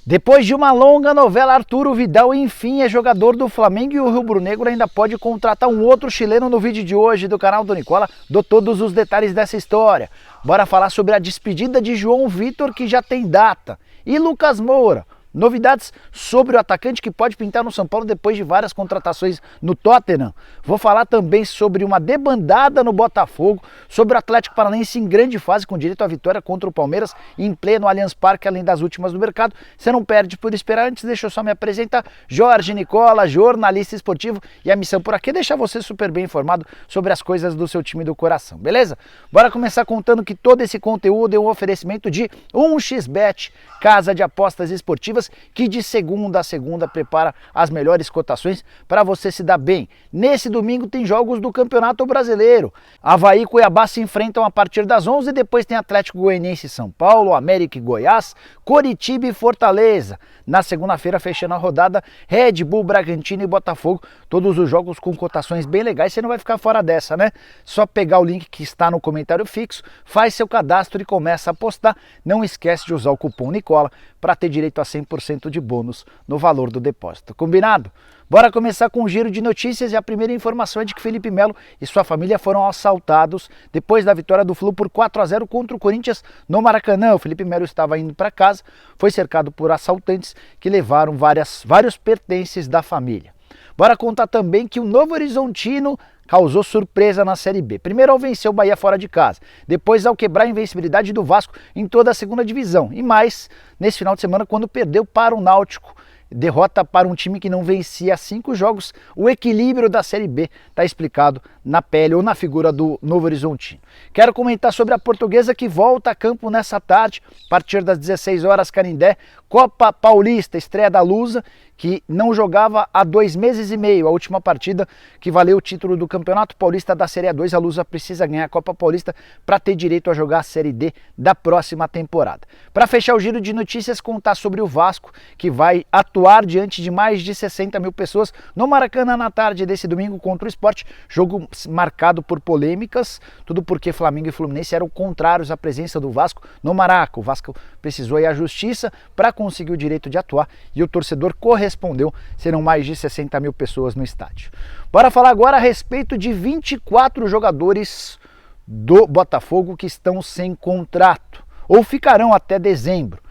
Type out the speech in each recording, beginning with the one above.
Depois de uma longa novela, Arturo Vidal enfim é jogador do Flamengo e o rubro-negro ainda pode contratar um outro chileno. No vídeo de hoje do canal do Nicola, dou todos os detalhes dessa história. Bora falar sobre a despedida de João Vitor, que já tem data, e Lucas Moura. Novidades sobre o atacante que pode pintar no São Paulo depois de várias contratações no Tottenham. Vou falar também sobre uma debandada no Botafogo, sobre o Atlético Paranaense em grande fase com direito à vitória contra o Palmeiras em pleno Allianz Parque, além das últimas do mercado. Você não perde por esperar. Antes, deixa eu só me apresentar. Jorge Nicola, jornalista esportivo, e a missão por aqui é deixar você super bem informado sobre as coisas do seu time do coração, beleza? Bora começar contando que todo esse conteúdo é um oferecimento de 1xBet, casa de apostas esportivas, que de segunda a segunda prepara as melhores cotações para você se dar bem. Nesse domingo tem jogos do Campeonato Brasileiro. Avaí e Cuiabá se enfrentam a partir das 11, depois tem Atlético Goianiense e São Paulo, América e Goiás, Coritiba e Fortaleza. Na segunda-feira, fechando a rodada, Red Bull, Bragantino e Botafogo, todos os jogos com cotações bem legais. Você não vai ficar fora dessa, né? Só pegar o link que está no comentário fixo, faz seu cadastro e começa a apostar. Não esquece de usar o cupom Nicola para ter direito a 100% de bônus no valor do depósito. Combinado? Bora começar com um giro de notícias, e a primeira informação é de que Felipe Melo e sua família foram assaltados depois da vitória do Flu por 4-0 contra o Corinthians no Maracanã. O Felipe Melo estava indo para casa, foi cercado por assaltantes que levaram vários pertences da família. Bora contar também que o Novo Horizontino causou surpresa na Série B. Primeiro ao vencer o Bahia fora de casa, depois ao quebrar a invencibilidade do Vasco em toda a segunda divisão, e mais nesse final de semana quando perdeu para o Náutico. Derrota para um time que não vencia há 5 jogos. O equilíbrio da Série B está explicado na pele ou na figura do Novo Horizontino. Quero comentar sobre a Portuguesa, que volta a campo nessa tarde, a partir das 16 horas, Canindé, Copa Paulista, estreia da Lusa, que não jogava há 2 meses e meio. A última partida que valeu o título do Campeonato Paulista da Série A2, a Lusa precisa ganhar a Copa Paulista para ter direito a jogar a Série D da próxima temporada. Para fechar o giro de notícias, contar sobre o Vasco, que vai atuar diante de mais de 60 mil pessoas no Maracanã na tarde desse domingo contra o Sport. Jogo marcado por polêmicas, tudo porque Flamengo e Fluminense eram contrários à presença do Vasco no Maraca. O Vasco precisou ir à justiça para conseguir o direito de atuar e o torcedor correspondeu. Serão mais de 60 mil pessoas no estádio. Bora falar agora a respeito de 24 jogadores do Botafogo que estão sem contrato ou ficarão até dezembro.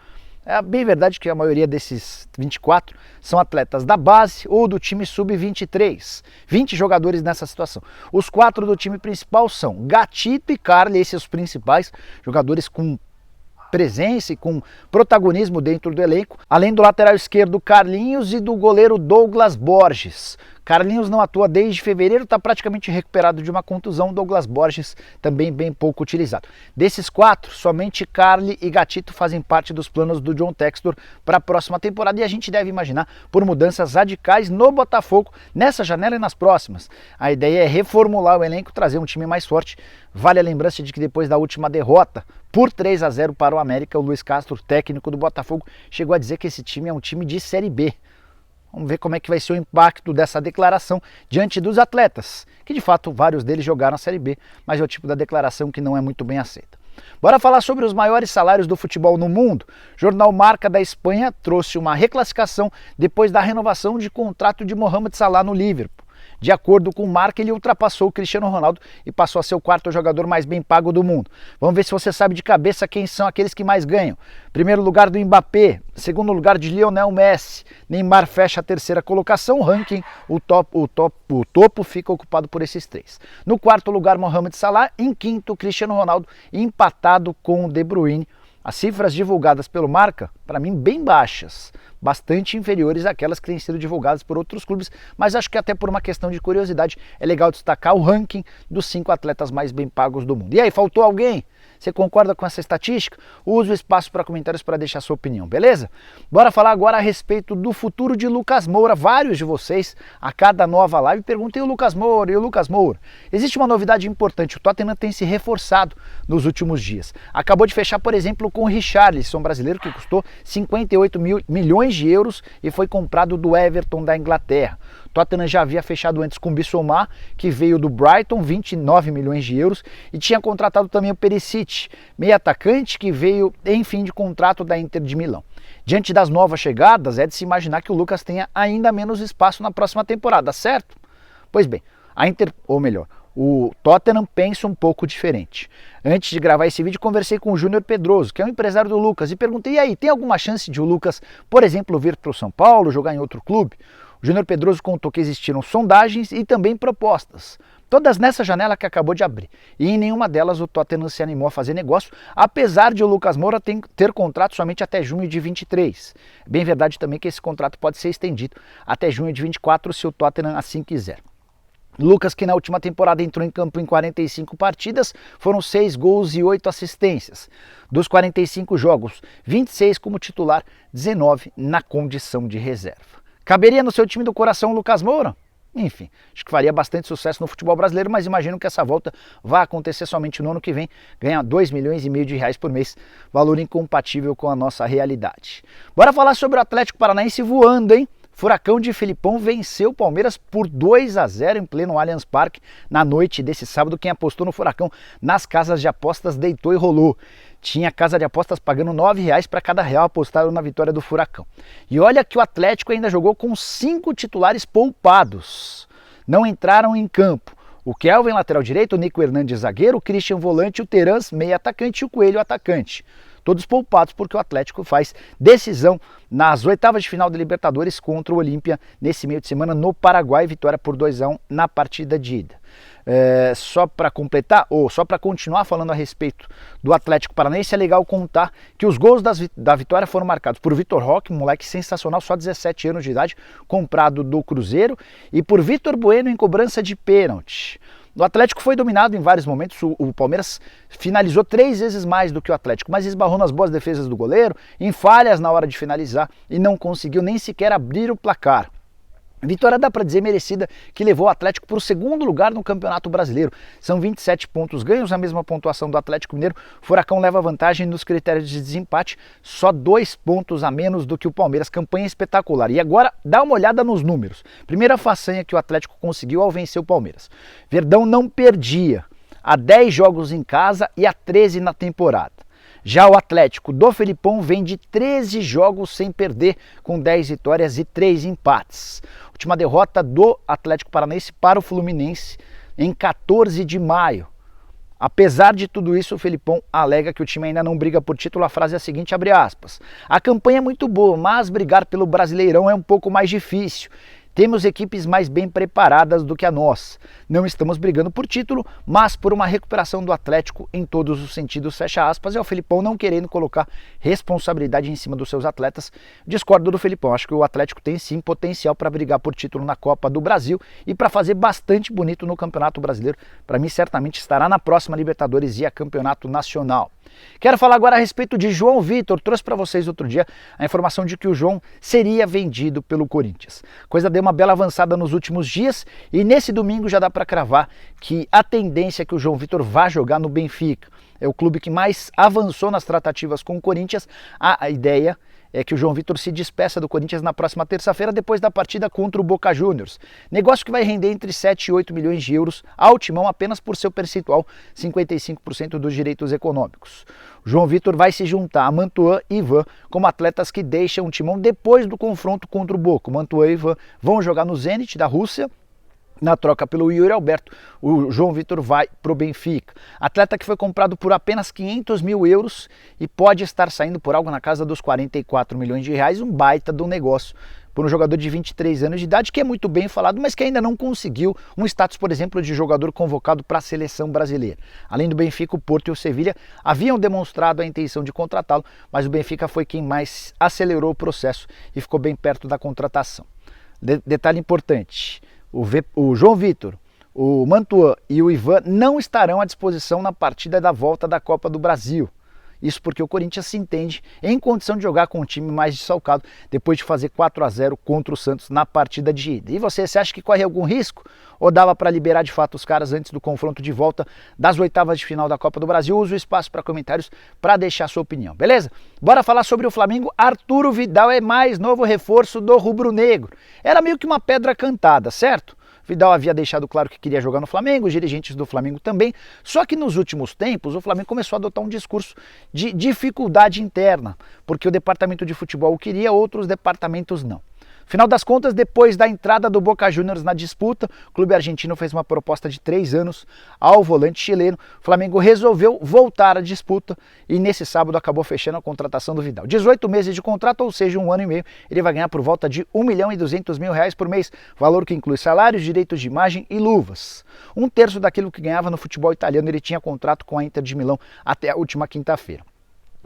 É bem verdade que a maioria desses 24 são atletas da base ou do time sub-23. 20 jogadores nessa situação. Os 4 do time principal são Gatito e Carli, esses os principais jogadores com presença e com protagonismo dentro do elenco, além do lateral esquerdo Carlinhos e do goleiro Douglas Borges. Carlinhos não atua desde fevereiro, está praticamente recuperado de uma contusão. Douglas Borges também bem pouco utilizado. Desses 4, somente Carli e Gatito fazem parte dos planos do John Textor para a próxima temporada, e a gente deve imaginar por mudanças radicais no Botafogo nessa janela e nas próximas. A ideia é reformular o elenco, trazer um time mais forte. Vale a lembrança de que depois da última derrota por 3-0 para o América, o Luiz Castro, técnico do Botafogo, chegou a dizer que esse time é um time de Série B. Vamos ver como é que vai ser o impacto dessa declaração diante dos atletas, que de fato vários deles jogaram a Série B, mas é o tipo da declaração que não é muito bem aceita. Bora falar sobre os maiores salários do futebol no mundo. O jornal Marca da Espanha trouxe uma reclassificação depois da renovação de contrato de Mohamed Salah no Liverpool. De acordo com o Marca, ele ultrapassou o Cristiano Ronaldo e passou a ser o 4º jogador mais bem pago do mundo. Vamos ver se você sabe de cabeça quem são aqueles que mais ganham. Primeiro lugar do Mbappé, segundo lugar de Lionel Messi. Neymar fecha a 3ª colocação, o ranking, o topo fica ocupado por esses 3. No 4º lugar, Mohamed Salah, em 5º, Cristiano Ronaldo, empatado com o De Bruyne. As cifras divulgadas pelo Marca, para mim, bem baixas, bastante inferiores àquelas que têm sido divulgadas por outros clubes, mas acho que até por uma questão de curiosidade é legal destacar o ranking dos 5 atletas mais bem pagos do mundo. E aí, faltou alguém? Você concorda com essa estatística? Use o espaço para comentários para deixar sua opinião, beleza? Bora falar agora a respeito do futuro de Lucas Moura. Vários de vocês, a cada nova live, perguntam: e o Lucas Moura? E o Lucas Moura? Existe uma novidade importante: o Tottenham tem se reforçado nos últimos dias. Acabou de fechar, por exemplo, com o Richarlison, brasileiro, que custou 58 milhões de euros e foi comprado do Everton da Inglaterra. O Tottenham já havia fechado antes com o Bissouma, que veio do Brighton, 29 milhões de euros, e tinha contratado também o Perisic, meio atacante, que veio em fim de contrato da Inter de Milão. Diante das novas chegadas, é de se imaginar que o Lucas tenha ainda menos espaço na próxima temporada, certo? Pois bem, o Tottenham pensa um pouco diferente. Antes de gravar esse vídeo, conversei com o Júnior Pedroso, que é um empresário do Lucas, e perguntei, e aí, tem alguma chance de o Lucas, por exemplo, vir para o São Paulo, jogar em outro clube? O Júnior Pedroso contou que existiram sondagens e também propostas, todas nessa janela que acabou de abrir, e em nenhuma delas o Tottenham se animou a fazer negócio, apesar de o Lucas Moura ter contrato somente até junho de 23. Bem verdade também que esse contrato pode ser estendido até junho de 24 se o Tottenham assim quiser. Lucas, que na última temporada entrou em campo em 45 partidas, foram 6 gols e 8 assistências. Dos 45 jogos, 26 como titular, 19 na condição de reserva. Caberia no seu time do coração o Lucas Moura? Enfim, acho que faria bastante sucesso no futebol brasileiro, mas imagino que essa volta vai acontecer somente no ano que vem, ganhar 2,5 milhões de reais por mês, valor incompatível com a nossa realidade. Bora falar sobre o Atlético Paranaense voando, hein? Furacão de Felipão venceu o Palmeiras por 2-0 em pleno Allianz Parque na noite desse sábado. Quem apostou no Furacão nas casas de apostas deitou e rolou. Tinha casa de apostas pagando R$9 para cada real apostado na vitória do Furacão. E olha que o Atlético ainda jogou com 5 titulares poupados. Não entraram em campo. O Kelvin, lateral direito, o Nico Hernandes, zagueiro, o Christian, volante, o Terans, meio atacante e o Coelho, atacante. Todos poupados porque o Atlético faz decisão nas oitavas de final da Libertadores contra o Olímpia nesse meio de semana no Paraguai, vitória por 2-1 na partida de ida. Só para completar, ou só para continuar falando a respeito do Atlético Paranaense, é legal contar que os gols da vitória foram marcados por Vitor Roque, um moleque sensacional, só 17 anos de idade, comprado do Cruzeiro, e por Vitor Bueno em cobrança de pênalti. O Atlético foi dominado em vários momentos, o Palmeiras finalizou 3 vezes mais do que o Atlético, mas esbarrou nas boas defesas do goleiro, em falhas na hora de finalizar e não conseguiu nem sequer abrir o placar. Vitória, dá para dizer, merecida, que levou o Atlético para o 2º lugar no Campeonato Brasileiro. São 27 pontos ganhos, a mesma pontuação do Atlético Mineiro. O Furacão leva vantagem nos critérios de desempate, só 2 pontos a menos do que o Palmeiras. Campanha espetacular. E agora, dá uma olhada nos números. Primeira façanha que o Atlético conseguiu ao vencer o Palmeiras. Verdão não perdia há 10 jogos em casa e há 13 na temporada. Já o Atlético do Felipão vem de 13 jogos sem perder, com 10 vitórias e 3 empates. Última derrota do Atlético Paranaense para o Fluminense em 14 de maio. Apesar de tudo isso, o Felipão alega que o time ainda não briga por título. A frase é a seguinte, abre aspas: a campanha é muito boa, mas brigar pelo Brasileirão é um pouco mais difícil. Temos equipes mais bem preparadas do que a nossa. Não estamos brigando por título, mas por uma recuperação do Atlético em todos os sentidos, fecha aspas. É o Felipão não querendo colocar responsabilidade em cima dos seus atletas. Discordo do Felipão, acho que o Atlético tem sim potencial para brigar por título na Copa do Brasil e para fazer bastante bonito no Campeonato Brasileiro. Para mim, certamente estará na próxima Libertadores e a Campeonato Nacional. Quero falar agora a respeito de João Vitor. Trouxe para vocês outro dia a informação de que o João seria vendido pelo Corinthians. Coisa deu uma bela avançada nos últimos dias e nesse domingo já dá para cravar que a tendência é que o João Vitor vá jogar no Benfica. É o clube que mais avançou nas tratativas com o Corinthians. A ideia é que o João Vitor se despeça do Corinthians na próxima terça-feira, depois da partida contra o Boca Juniors. Negócio que vai render entre 7 e 8 milhões de euros ao Timão apenas por seu percentual, 55% dos direitos econômicos. O João Vitor vai se juntar a Mantuan e Ivan como atletas que deixam o Timão depois do confronto contra o Boca. Mantuan e Ivan vão jogar no Zenit da Rússia. Na troca pelo Yuri Alberto, o João Vitor vai para o Benfica. Atleta que foi comprado por apenas 500 mil euros e pode estar saindo por algo na casa dos 44 milhões de reais, um baita do negócio. Por um jogador de 23 anos de idade, que é muito bem falado, mas que ainda não conseguiu um status, por exemplo, de jogador convocado para a seleção brasileira. Além do Benfica, o Porto e o Sevilha haviam demonstrado a intenção de contratá-lo, mas o Benfica foi quem mais acelerou o processo e ficou bem perto da contratação. Detalhe importante: o João Vitor, o Mantuan e o Ivan não estarão à disposição na partida da volta da Copa do Brasil. Isso porque o Corinthians se entende em condição de jogar com um time mais desfalcado depois de fazer 4-0 contra o Santos na partida de ida. E você acha que corre algum risco? Ou dava para liberar de fato os caras antes do confronto de volta das oitavas de final da Copa do Brasil? Usa o espaço para comentários para deixar sua opinião, beleza? Bora falar sobre o Flamengo. Arturo Vidal é mais novo reforço do rubro-negro. Era meio que uma pedra cantada, certo? Vidal havia deixado claro que queria jogar no Flamengo, os dirigentes do Flamengo também, só que nos últimos tempos o Flamengo começou a adotar um discurso de dificuldade interna, porque o departamento de futebol o queria, outros departamentos não. Final das contas, depois da entrada do Boca Juniors na disputa, o clube argentino fez uma proposta de 3 anos ao volante chileno. O Flamengo resolveu voltar à disputa e nesse sábado acabou fechando a contratação do Vidal. 18 meses de contrato, ou seja, 1 ano e meio, ele vai ganhar por volta de R$1.200.000 por mês, valor que inclui salários, direitos de imagem e luvas. 1/3 daquilo que ganhava no futebol italiano. Ele tinha contrato com a Inter de Milão até a última quinta-feira.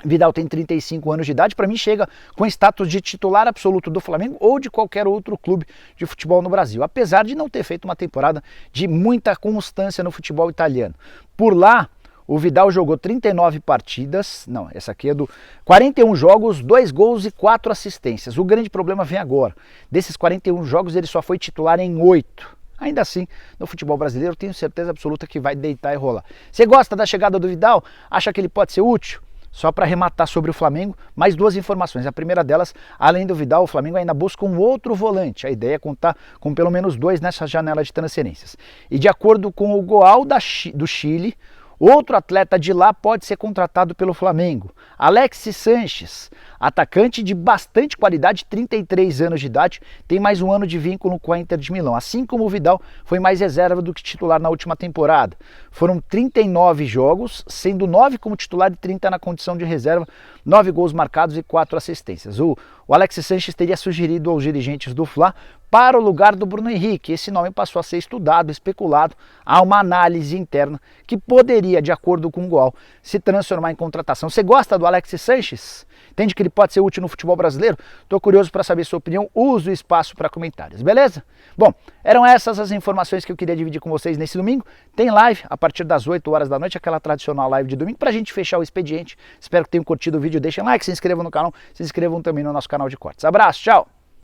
Vidal tem 35 anos de idade, para mim chega com status de titular absoluto do Flamengo ou de qualquer outro clube de futebol no Brasil, apesar de não ter feito uma temporada de muita constância no futebol italiano. Por lá, o Vidal jogou 39 partidas, não, essa aqui é do 41 jogos, 2 gols e 4 assistências. O grande problema vem agora. Desses 41 jogos, ele só foi titular em 8. Ainda assim, no futebol brasileiro, tenho certeza absoluta que vai deitar e rolar. Você gosta da chegada do Vidal? Acha que ele pode ser útil? Só para arrematar sobre o Flamengo, mais 2 informações. A primeira delas, além do Vidal, o Flamengo ainda busca um outro volante. A ideia é contar com pelo menos 2 nessa janela de transferências. E de acordo com o Goal do Chile, outro atleta de lá pode ser contratado pelo Flamengo. Alexis Sanches, atacante de bastante qualidade, 33 anos de idade, tem mais 1 ano de vínculo com a Inter de Milão. Assim como o Vidal foi mais reserva do que titular na última temporada. Foram 39 jogos, sendo 9 como titular e 30 na condição de reserva, 9 gols marcados e 4 assistências. O Alexis Sanches teria sugerido aos dirigentes do Fla para o lugar do Bruno Henrique. Esse nome passou a ser estudado, especulado. Há uma análise interna que poderia, de acordo com o Goal, se transformar em contratação. Você gosta do Alexis Sanches? Entende que ele pode ser útil no futebol brasileiro? Estou curioso para saber sua opinião. Use o espaço para comentários, beleza? Bom, eram essas as informações que eu queria dividir com vocês nesse domingo. Tem live a partir das 8 horas da noite, aquela tradicional live de domingo, para a gente fechar o expediente. Espero que tenham curtido o vídeo. Deixem like, se inscrevam no canal, se inscrevam também no nosso canal de cortes. Abraço, tchau!